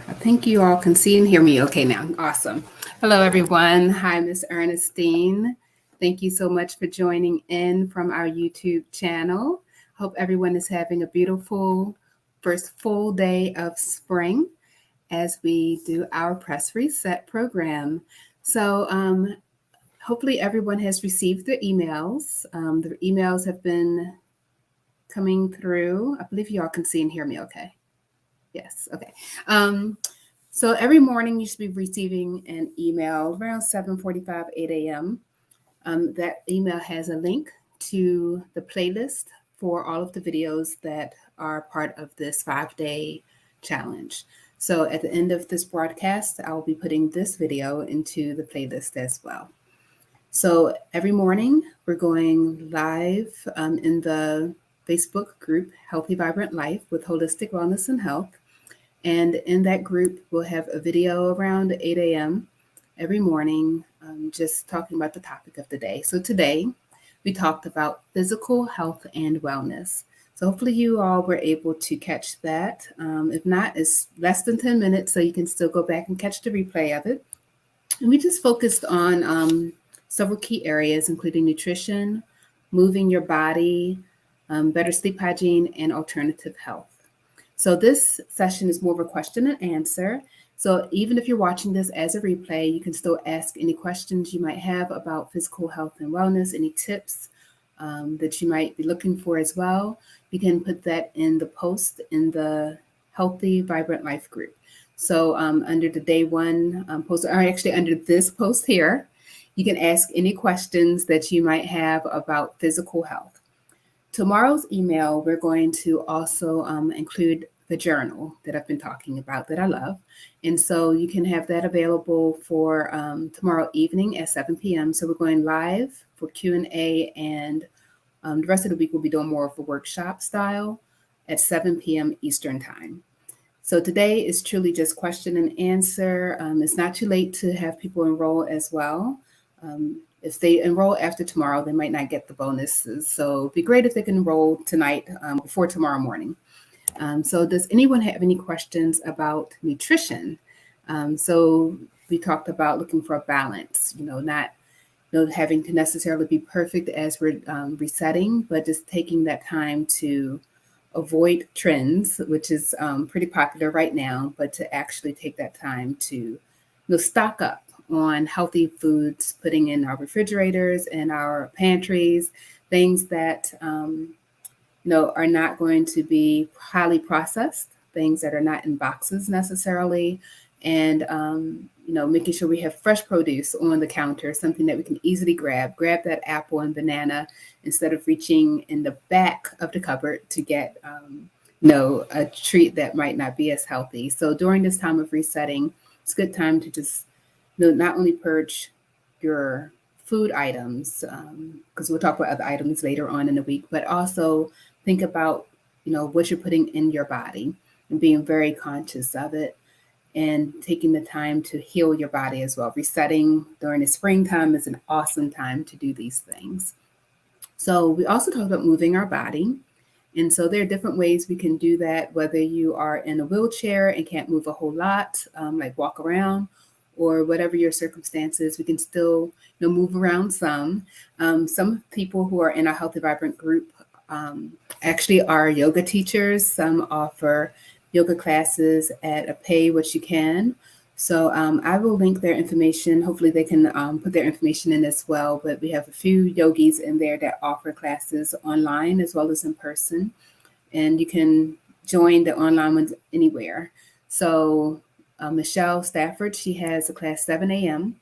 I think you all can see and hear me okay now. Awesome. Hello, everyone. Hi, Miss Ernestine. Thank you so much for joining in from our YouTube channel. Hope everyone is having a beautiful first full day of spring as we do our press reset program. So, hopefully, everyone has received their emails. The emails have been coming through. I believe you all can see and hear me okay. Yes, okay. Um, so every morning you should be receiving an email around 7:45, 8 a.m. That email has a link to the playlist for all of the videos that are part of this 5-day challenge. So at the end of this broadcast, I will be putting this video into the playlist as well. So every morning we're going live in the Facebook group Healthy Vibrant Life with Holistic Wellness and Health. And in that group, we'll have a video around 8 a.m. every morning, just talking about the topic of the day. So today, we talked about physical health and wellness. So hopefully you all were able to catch that. If not, it's less than 10 minutes, so you can still go back and catch the replay of it. And we just focused on several key areas, including nutrition, moving your body, better sleep hygiene, and alternative health. So this session is more of a question and answer. So even if you're watching this as a replay, you can still ask any questions you might have about physical health and wellness, any tips that you might be looking for as well. You can put that in the post in the Healthy Vibrant Life group. So under the day one post, or actually under this post here, you can ask any questions that you might have about physical health. Tomorrow's email, we're going to also include the journal that I've been talking about that I love. And so you can have that available for tomorrow evening at 7 p.m. So we're going live for Q&A, and the rest of the week we'll be doing more of a workshop style at 7 p.m. Eastern Time. So today is truly just question and answer. It's not too late to have people enroll as well. If they enroll after tomorrow, they might not get the bonuses. So it'd be great if they can enroll tonight before tomorrow morning. So does anyone have any questions about nutrition? So we talked about looking for a balance, not having to necessarily be perfect as we're resetting, but just taking that time to avoid trends, which is pretty popular right now, but to actually take that time to stock up on healthy foods, putting in our refrigerators and our pantries, things that are not going to be highly processed, things that are not in boxes necessarily, and making sure we have fresh produce on the counter, something that we can easily grab that apple and banana instead of reaching in the back of the cupboard to get a treat that might not be as healthy. So during this time of resetting, it's a good time to just not only purge your food items, because we'll talk about other items later on in the week, but also think about, what you're putting in your body and being very conscious of it and taking the time to heal your body as well. Resetting during the springtime is an awesome time to do these things. So we also talked about moving our body. And so there are different ways we can do that, whether you are in a wheelchair and can't move a whole lot, like walk around, or whatever your circumstances, we can still move around some. Some people who are in our Healthy Vibrant group actually are yoga teachers. Some offer yoga classes at a pay what you can. So I will link their information. Hopefully they can put their information in as well. But we have a few yogis in there that offer classes online as well as in person. And you can join the online ones anywhere. So Michelle Stafford, she has a class 7 a.m.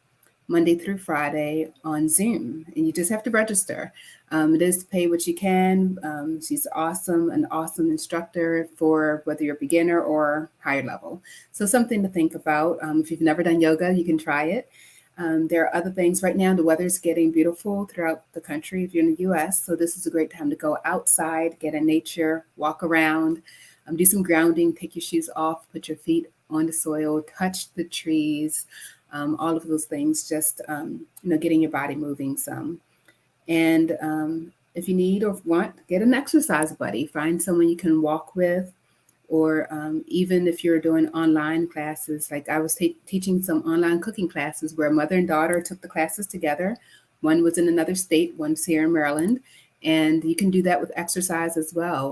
Monday through Friday on Zoom, and you just have to register. It is pay what you can. She's awesome, an awesome instructor for whether you're a beginner or higher level. So something to think about. If you've never done yoga, you can try it. There are other things right now. The weather's getting beautiful throughout the country if you're in the US. So this is a great time to go outside, get in nature, walk around, do some grounding, take your shoes off, put your feet on the soil, touch the trees, all of those things, just, getting your body moving some. And if you need or want, get an exercise buddy. Find someone you can walk with or even if you're doing online classes. Like I was teaching some online cooking classes where mother and daughter took the classes together. One was in another state, one's here in Maryland. And you can do that with exercise as well.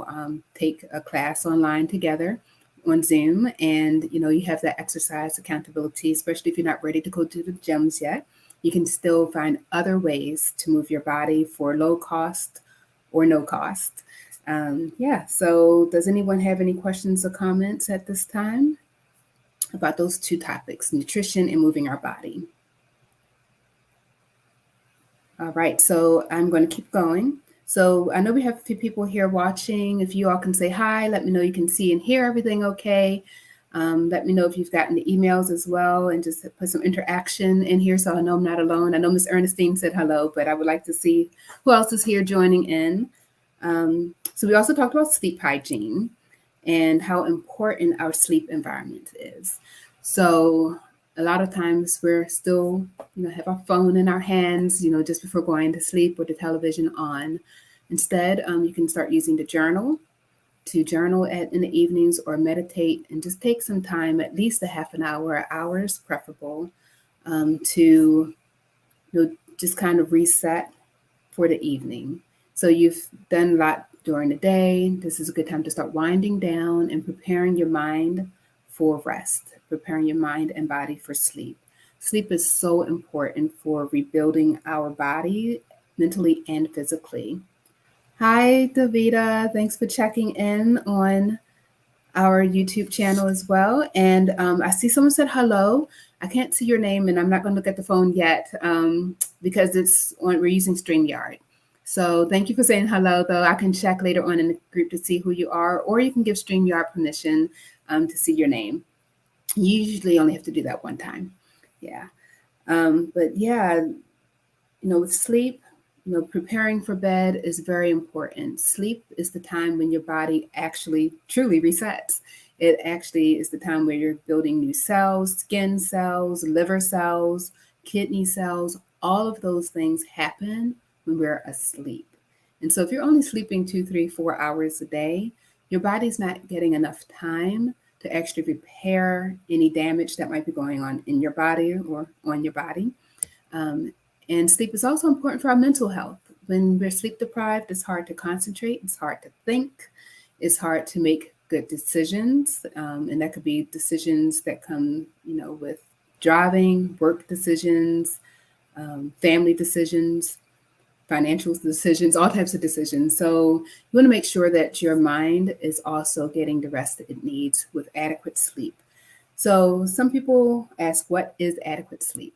Take a class online together on Zoom, and you have that exercise accountability, especially if you're not ready to go to the gyms yet. You can still find other ways to move your body for low cost or no cost. Yeah, so does anyone have any questions or comments at this time about those two topics, nutrition and moving our body? All right, so I'm going to keep going. So I know we have a few people here watching. If you all can say hi, let me know you can see and hear everything okay. Let me know if you've gotten the emails as well, and just put some interaction in here so I know I'm not alone. I know Miss Ernestine said hello, but I would like to see who else is here joining in. So we also talked about sleep hygiene and how important our sleep environment is. So a lot of times we're still, have our phone in our hands, just before going to sleep, or the television on. Instead, you can start using the journal to journal in the evenings, or meditate and just take some time, at least a half an hour, hours preferable, to just kind of reset for the evening. So you've done a lot during the day. This is a good time to start winding down and preparing your mind for rest, preparing your mind and body for sleep. Sleep is so important for rebuilding our body mentally and physically. Hi, Davida. Thanks for checking in on our YouTube channel as well. And I see someone said hello. I can't see your name, and I'm not going to look at the phone yet because we're using StreamYard. So thank you for saying hello, though. I can check later on in the group to see who you are, or you can give StreamYard permission to see your name. You usually only have to do that one time. Yeah. But yeah, with sleep, preparing for bed is very important. Sleep is the time when your body actually truly resets. It actually is the time where you're building new cells, skin cells, liver cells, kidney cells. All of those things happen when we're asleep. And so if you're only sleeping 2, 3, 4 hours a day, your body's not getting enough time to actually repair any damage that might be going on in your body or on your body. And sleep is also important for our mental health. When we're sleep deprived, it's hard to concentrate, it's hard to think, it's hard to make good decisions. And that could be decisions that come, with driving, work decisions, family decisions, financial decisions, all types of decisions. So you want to make sure that your mind is also getting the rest that it needs with adequate sleep. So some people ask, what is adequate sleep?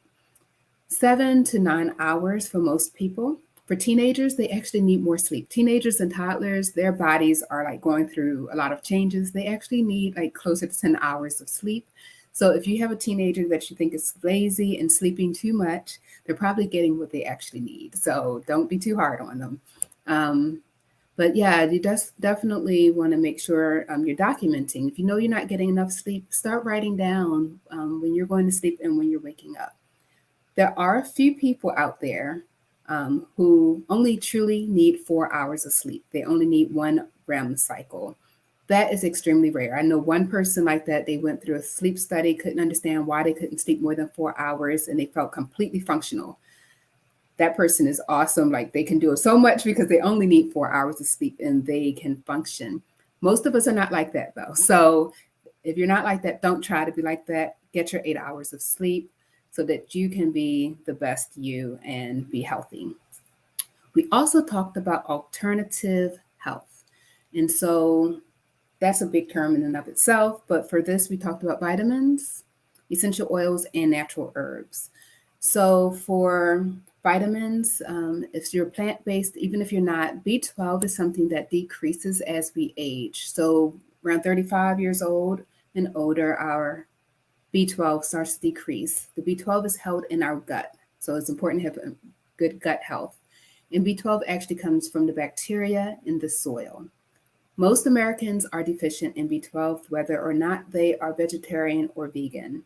7 to 9 hours for most people. For teenagers, they actually need more sleep. Teenagers and toddlers, their bodies are like going through a lot of changes. They actually need like closer to 10 hours of sleep. So if you have a teenager that you think is lazy and sleeping too much, they're probably getting what they actually need. So don't be too hard on them. But yeah, you definitely want to make sure you're documenting. If you know you're not getting enough sleep, start writing down when you're going to sleep and when you're waking up. There are a few people out there who only truly need 4 hours of sleep. They only need one REM cycle. That is extremely rare. I know one person like that. They went through a sleep study, couldn't understand why they couldn't sleep more than 4 hours, and they felt completely functional. That person is awesome. Like they can do it so much because they only need 4 hours of sleep and they can function. Most of us are not like that, though. So if you're not like that, don't try to be like that. Get your 8 hours of sleep so that you can be the best you and be healthy. We also talked about alternative health. And so that's a big term in and of itself. But for this, we talked about vitamins, essential oils, and natural herbs. So for vitamins, if you're plant-based, even if you're not, B12 is something that decreases as we age. So around 35 years old and older, our B12 starts to decrease. The B12 is held in our gut. So it's important to have good gut health. And B12 actually comes from the bacteria in the soil. Most Americans are deficient in B12, whether or not they are vegetarian or vegan.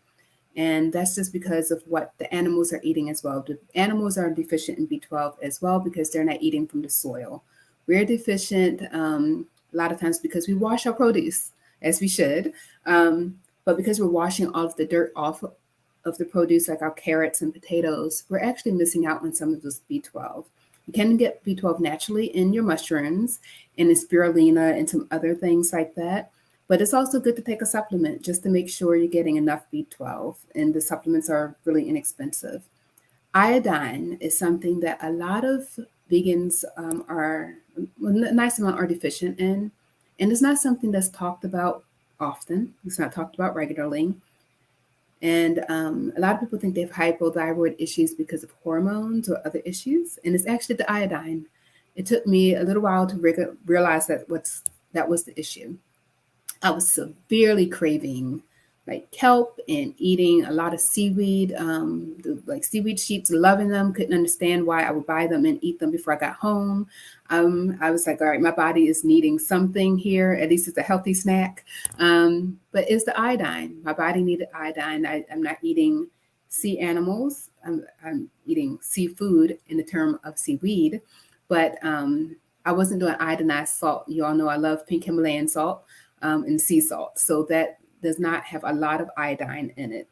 And that's just because of what the animals are eating as well. The animals are deficient in B12 as well because they're not eating from the soil. We're deficient a lot of times because we wash our produce. as we should. But because we're washing all of the dirt off of the produce, like our carrots and potatoes, we're actually missing out on some of this B12. You can get B12 naturally in your mushrooms and in spirulina and some other things like that. But it's also good to take a supplement just to make sure you're getting enough B12. And the supplements are really inexpensive. Iodine is something that a lot of vegans well, a nice amount are deficient in. And it's not something that's talked about often. It's not talked about regularly. And a lot of people think they have hypothyroid issues because of hormones or other issues. And it's actually the iodine. It took me a little while to realize that was the issue. I was severely craving like kelp and eating a lot of seaweed, like seaweed sheets, loving them. Couldn't understand why I would buy them and eat them before I got home. I was like, all right, my body is needing something here. At least it's a healthy snack. But it's the iodine. My body needed iodine. I'm not eating sea animals. I'm eating seafood in the term of seaweed. But I wasn't doing iodinized salt. You all know I love pink Himalayan salt and sea salt. So that does not have a lot of iodine in it.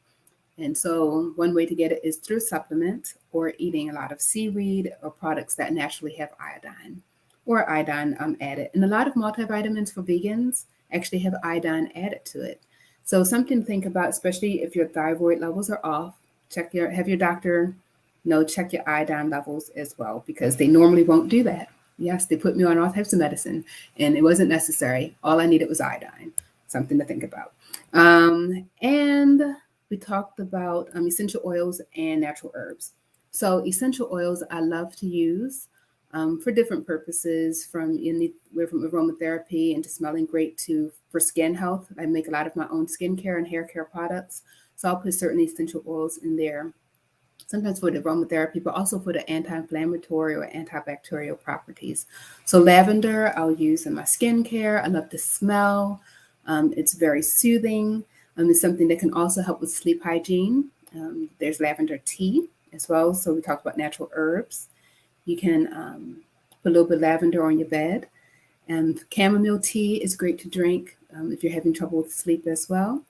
And so one way to get it is through supplement or eating a lot of seaweed or products that naturally have iodine or iodine added. And a lot of multivitamins for vegans actually have iodine added to it. So something to think about, especially if your thyroid levels are off, have your doctor check your iodine levels as well, because they normally won't do that. Yes, they put me on all types of medicine and it wasn't necessary. All I needed was iodine. Something to think about. And we talked about essential oils and natural herbs. So essential oils I love to use for different purposes, from aromatherapy and to smelling great to for skin health. I make a lot of my own skincare and hair care products. So I'll put certain essential oils in there, sometimes for the aromatherapy, but also for the anti-inflammatory or antibacterial properties. So lavender I'll use in my skincare. I love the smell. It's very soothing. It's something that can also help with sleep hygiene. There's lavender tea as well. So we talked about natural herbs. You can put a little bit of lavender on your bed. And chamomile tea is great to drink if you're having trouble with sleep as well.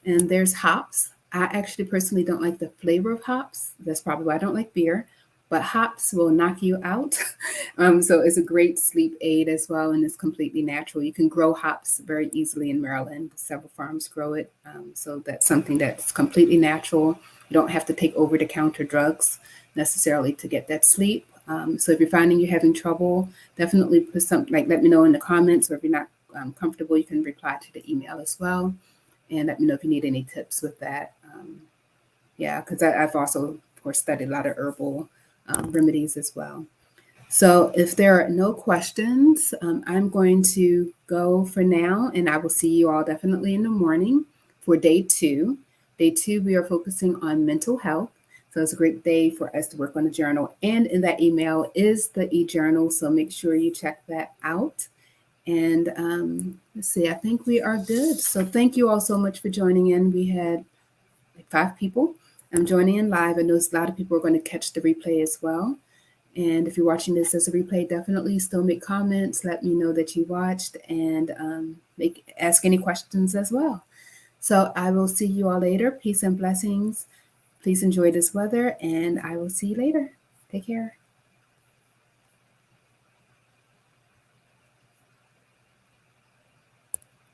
And there's hops. I actually personally don't like the flavor of hops. That's probably why I don't like beer. But hops will knock you out. So it's a great sleep aid as well, and it's completely natural. You can grow hops very easily in Maryland. Several farms grow it. So that's something that's completely natural. You don't have to take over-the-counter drugs necessarily to get that sleep. So if you're finding you're having trouble, definitely put let me know in the comments, or if you're not comfortable, you can reply to the email as well. And let me know if you need any tips with that. Because I've also, of course, studied a lot of herbal remedies as well. So if there are no questions, I'm going to go for now, and I will see you all definitely in the morning for day 2. Day 2, we are focusing on mental health. So it's a great day for us to work on the journal. And in that email is the e-journal, so make sure you check that out. And let's see, I think we are good. So thank you all so much for joining in. We had like 5 people joining in live. I know a lot of people are going to catch the replay as well. And if you're watching this as a replay, definitely still make comments. Let me know that you watched, and ask any questions as well. So I will see you all later. Peace and blessings. Please enjoy this weather, and I will see you later. Take care.